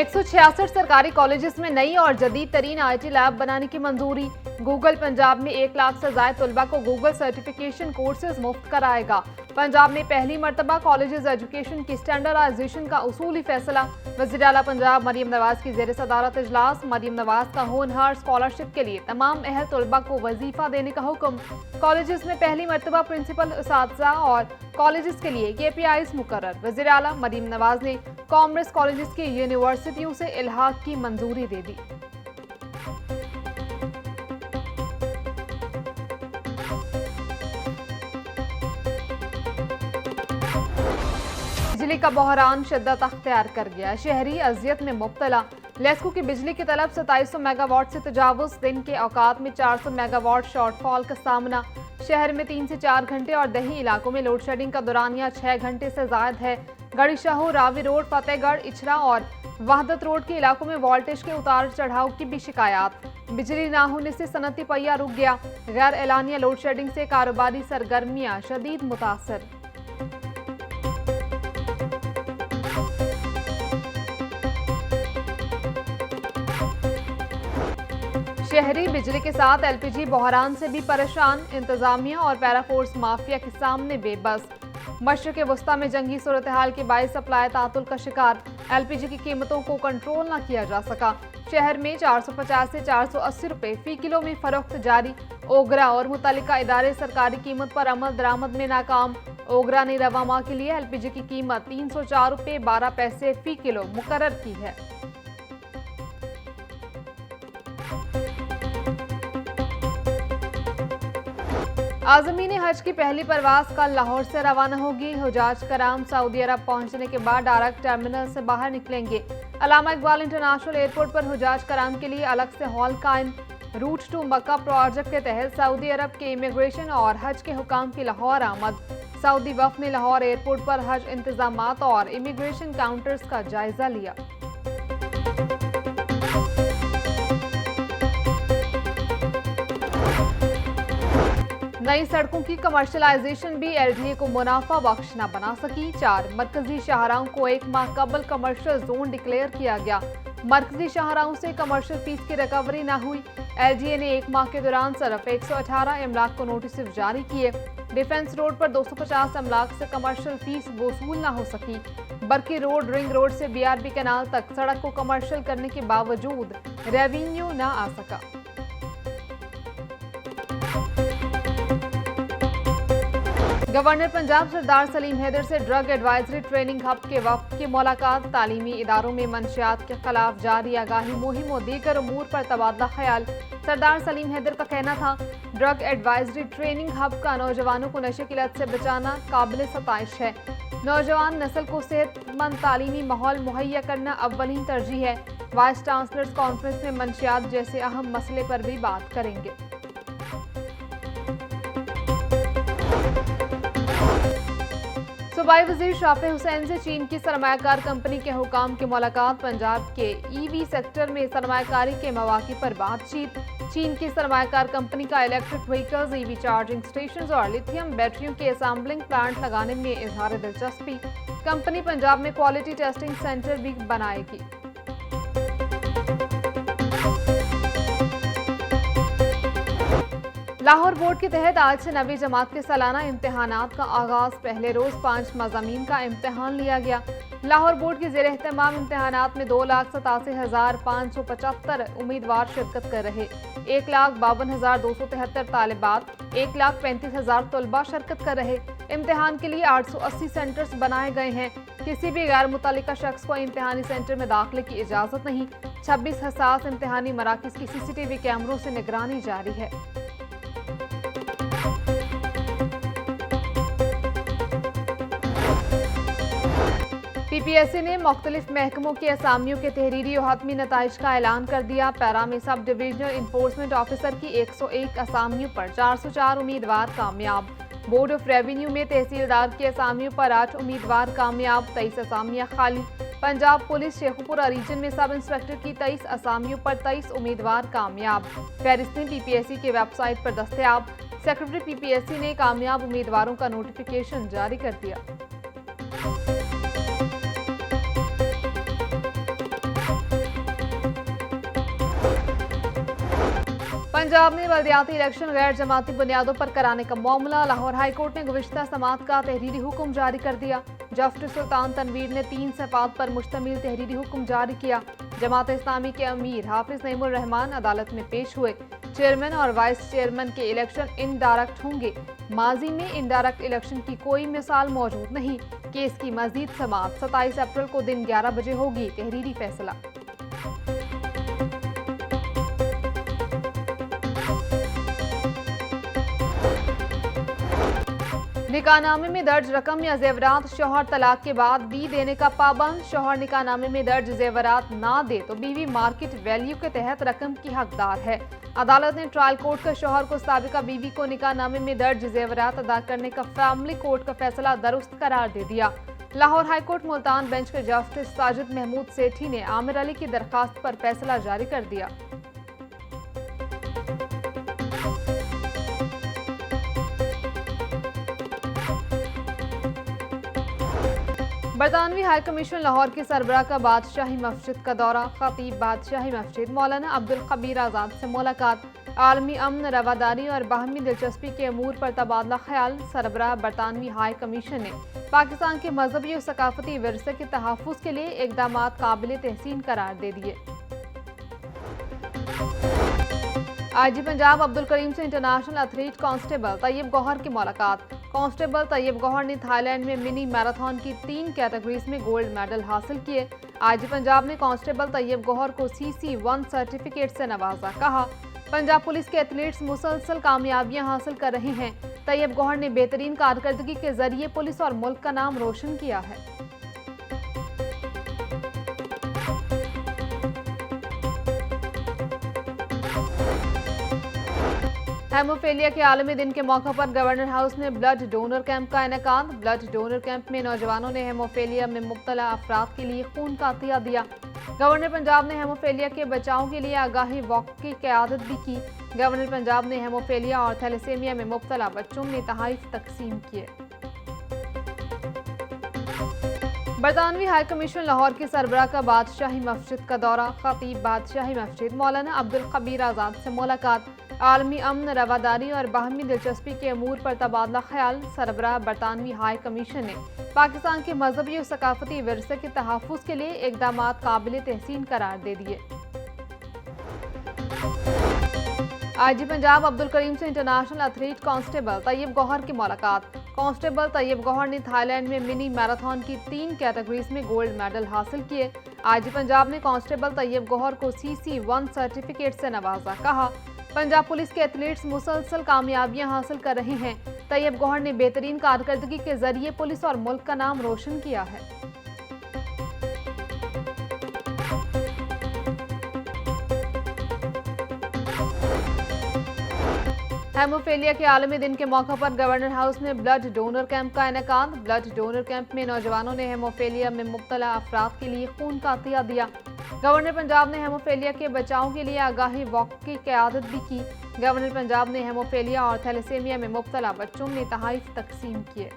166 सरकारी कॉलेजेस में नई और जदीद तरीन आईटी लैब बनाने की मंजूरी। गूगल पंजाब में 1 लाख से ज्यादा तलबा को गूगल सर्टिफिकेशन कोर्सेज मुफ्त कराएगा। पंजाब में पहली मरतबा कॉलेजेस एजुकेशन की स्टैंडर्डाइजेशन का उसूली फैसला। वज़ीर आला पंजाब मरियम नवाज की जेर सदारत इजलास। मरियम नवाज का होनहार स्कॉलरशिप के लिए तमाम अहल तलबा को वजीफा देने का हुक्म। कॉलेजेस में पहली मरतबा प्रिंसिपल उसातिज़ा और कॉलेजेस के लिए KPIs मुकर्रर। वज़ीर आला मरियम नवाज ने कॉमर्स कॉलेजेस की यूनिवर्सिटियों से इल्हाक की मंजूरी दे दी। बिजली का बहरान शिद्दत अख्तियार कर गया। शहरी अजियत में मुब्तला। लेस्को की बिजली की तलब 2700 मेगावाट से तजावुज। दिन के औकात में 400 मेगावाट शॉर्टफॉल का सामना। शहर में 3 से 4 घंटे और दही इलाकों में लोड शेडिंग का दौरानिया 6 घंटे से जायद है। गढ़ी शाहू, रावी रोड, फतेहगढ़, इचरा और वहदत रोड के इलाकों में वोल्टेज के उतार चढ़ाव की भी शिकायत। बिजली ना होने से सनती पहिया रुक गया। गैर एलानिया लोड शेडिंग से कारोबारी सरगर्मियां शदीद मुतासर। शहरी बिजली के साथ LPG बहरान से भी परेशान। इंतजामिया और पैराफोर्स माफिया के सामने बेबस। मशरक़ वस्ता में जंगी सूरत हाल के बाइस सप्लाई तातुल का शिकार। LPG की कीमतों को कंट्रोल न किया जा सका। शहर में 450 से 480 रुपए फी किलो में फरोख्त जारी। ओगरा और मुतल्लिका इदारे सरकारी कीमत पर अमल दरामद में नाकाम। ओगरा ने रवा माह के लिए LPG की कीमत 304 रुपए 12 पैसे फी किलो मुकर्रर की है। आज़मीन हज की पहली परवाज कल लाहौर से रवाना होगी। हुजाज कराम सऊदी अरब पहुंचने के बाद डायरेक्ट टर्मिनल से बाहर निकलेंगे। अल्लामा इकबाल इंटरनेशनल एयरपोर्ट पर हुजाज कराम के लिए अलग से हॉल कायम। रूट टू मक्का प्रोजेक्ट के तहत सऊदी अरब के इमिग्रेशन और हज के हुकाम की लाहौर आमद। सऊदी वफ़द ने लाहौर एयरपोर्ट पर हज इंतजामात और इमिग्रेशन काउंटर्स का जायजा लिया। नई सड़कों की कमर्शलाइजेशन भी LDA को मुनाफा बख्श न बना सकी। 4 मरकजी शाहराहों को 1 माह कबल कमर्शियल जोन डिक्लेयर किया गया। मरकजी शाहराहों से कमर्शियल फीस की रिकवरी न हुई। LDA ने 1 माह के दौरान सिर्फ 118 अमलाक को नोटिस जारी किए। डिफेंस रोड पर 250 अमलाक से कमर्शियल फीस वसूल न हो सकी। बरकी रोड रिंग रोड से BRB कैनाल तक सड़क को कमर्शियल करने के बावजूद रेवेन्यू न आ सका। गवर्नर पंजाब सरदार सलीम हैदर से ड्रग एडवाइजरी ट्रेनिंग हब के वफद की मुलाकात। तालीमी इदारों में मंशियात के खिलाफ जारी आगाही मुहिम और दीगर उमूर पर तबादला ख्याल। सरदार सलीम हैदर का कहना था, ड्रग एडवाइजरी ट्रेनिंग हब का नौजवानों को नशे की लत से बचाना काबिल सताइश है। नौजवान नस्ल को सेहतमंद तालीमी माहौल मुहैया करना अव्वलीन तरजीह है। वाइस चांसलर्स कॉन्फ्रेंस में मंशियात जैसे अहम मसले पर भी बात करेंगे। सूबाई वजीर शाफे हुसैन से चीन की सरमायाकार कंपनी के हुकाम की मुलाकात। पंजाब के EV सेक्टर में सरमायाकारी के मौके पर बातचीत। चीन की सरमायाकार कंपनी का electric vehicles, EV charging stations और लिथियम बैटरियों के असेंबलिंग प्लांट लगाने में इजहार दिलचस्पी। कंपनी पंजाब में क्वालिटी टेस्टिंग सेंटर भी बनाएगी। लाहौर बोर्ड के तहत आज से 9वीं जमात के सालाना इम्तिहानात का आगाज। पहले रोज 5 मज़ामीन का इम्तिहान लिया गया। लाहौर बोर्ड के ज़ेर एहतमाम इम्तिहानात में 2,87,575 उम्मीदवार शिरकत कर रहे। 1,52,273 तालिबात, 1,35,000 तलबा शिरकत कर रहे। इम्तिहान के लिए 880 सेंटर्स बनाए गए हैं। किसी भी गैर मुतल्लिका शख्स को इम्तिहानी सेंटर में दाखिले की इजाज़त नहीं। 26 हसास इम्तिहानी मराकिज़ की CCTV कैमरों से निगरानी जारी है। PPSC ने मुख्तलिफ महकमों के असामियों के तहरीरी और हतमी नताइज का ऐलान कर दिया। पैरा में सब डिविजनल इन्फोर्समेंट ऑफिसर की 101 असामियों पर 404 उम्मीदवार कामयाब। बोर्ड ऑफ रेवेन्यू में तहसीलदार की असामियों पर 8 उम्मीदवार कामयाब, 23 असामियां खाली। पंजाब पुलिस शेखुपुरा रीजन में सब इंस्पेक्टर की 23 असामियों पर 23 उम्मीदवार कामयाब। फहरिस्तें PPSC की वेबसाइट पर दस्तयाब। सेक्रेटरी PPSC ने कामयाब उम्मीदवारों का नोटिफिकेशन जारी कर दिया। पंजाब में बल्दियाती इलेक्शन गैर जमाती बुनियादों पर कराने का मामला। लाहौर हाईकोर्ट ने गुज़िश्ता समात का तहरीरी हुक्म जारी कर दिया। जस्टिस सुल्तान तनवीर ने 3 सफ़ात पर मुश्तमिल तहरीरी हुक्म जारी किया। जमात इस्लामी के अमीर हाफिज नईमुर रहमान अदालत में पेश हुए। चेयरमैन और वाइस चेयरमैन के इलेक्शन इनडायरेक्ट होंगे। माजी में इनडायरेक्ट इलेक्शन की कोई मिसाल मौजूद नहीं। केस की मजीद समात 27 अप्रैल को दिन 11 बजे होगी। तहरीरी फैसला। निकाहनामे में दर्ज रकम या जेवरात शौहर तलाक के बाद बी देने का पाबंद। शौहर निकाहनामे में दर्ज जेवरात ना दे तो बीवी मार्केट वैल्यू के तहत रकम की हकदार है। अदालत ने ट्रायल कोर्ट का शौहर को साबिका बीवी को निकाहनामे में दर्ज जेवरात अदा करने का फैमिली कोर्ट का फैसला दुरुस्त करार दे दिया। लाहौर हाईकोर्ट मुल्तान बेंच के जस्टिस साजिद महमूद सेठी ने आमिर अली की दरखास्त पर फैसला जारी कर दिया। बरतानवी हाई कमीशन लाहौर की सरबराह का बादशाही मस्जिद का दौरा। खतीब बादशाही मस्जिद मौलाना अब्दुल कबीर आज़ाद से मुलाकात। आलमी अमन, रवादारी और बाहमी दिलचस्पी के अमूर पर तबादला ख्याल। सरबराह बरतानवी हाई कमीशन ने पाकिस्तान के मजहबी और सकाफती विरसे के तहफ़्फ़ुज़ के लिए इक़दाम काबिल तहसीन करार दे दिए। आईजी पंजाब अब्दुल करीम से international athlete constable Tayyab Gohar की मुलाकात। कांस्टेबल तैयब गौहर ने थाईलैंड में मिनी मैराथन की 3 कैटेगरीज में गोल्ड मेडल हासिल किए। आईजी पंजाब ने कांस्टेबल तैयब गौहर को CC1 सर्टिफिकेट से नवाजा। कहा, पंजाब पुलिस के एथलीट्स मुसलसल कामयाबियां हासिल कर रहे हैं। तैयब गौहर ने बेहतरीन कारकर्दगी के जरिए पुलिस और मुल्क का नाम रोशन किया है। हेमोफीलिया के आलमी दिन के मौके पर गवर्नर हाउस में ब्लड डोनर कैंप का इनेकाद। ब्लड डोनर कैंप में नौजवानों ने हेमोफीलिया में मुब्तला अफराद के लिए खून का अतिया दिया। गवर्नर पंजाब ने हेमोफीलिया के बचाव के लिए आगाही वॉक की क़यादत भी की। गवर्नर पंजाब ने हेमोफीलिया और थैलेसीमिया में मुब्तला बच्चों में तोहफ़े तकसीम किए। बरतानवी हाई कमीशन लाहौर की सरबराह का बादशाही मस्जिद का दौरा। खतीब बादशाही मस्जिद मौलाना अब्दुल कबीर आज़ाद से मुलाकात। आलमी अमन, रवादारी और बाहमी दिलचस्पी के अमूर पर तबादला ख्याल। सरबराह बरतानवी हाई कमीशन ने पाकिस्तान के मजहबी और सकाफती विरसे के तहफ़्फ़ुज़ के लिए इक़दाम काबिल तहसीन करार दे दिए। आईजी पंजाब अब्दुल करीम से international athlete constable Tayyab Gohar की मुलाकात। कांस्टेबल तैयब गौहर ने थाईलैंड में मिनी मैराथन की 3 कैटेगरीज में गोल्ड मेडल हासिल किए। आईजी पंजाब ने कांस्टेबल तैयब गौहर को CC1 सर्टिफिकेट से नवाजा। कहा, पंजाब पुलिस के एथलीट्स मुसलसल कामयाबियां हासिल कर रहे हैं। तैयब गौहर ने बेहतरीन कारकर्दगी के जरिए पुलिस और मुल्क का नाम रोशन किया है। हेमोफीलिया के आलमी दिन के मौके पर गवर्नर हाउस में ब्लड डोनर कैंप का इनेकाद। ब्लड डोनर कैंप में नौजवानों ने हेमोफीलिया में मुब्तला अफराद के लिए खून का अतिया दिया। गवर्नर पंजाब ने हेमोफीलिया के बचाव के लिए आगाही वॉक की क़यादत भी की। गवर्नर पंजाब ने हेमोफीलिया और थैलेसीमिया में मुब्तला बच्चों में तोहफ़े तकसीम किए।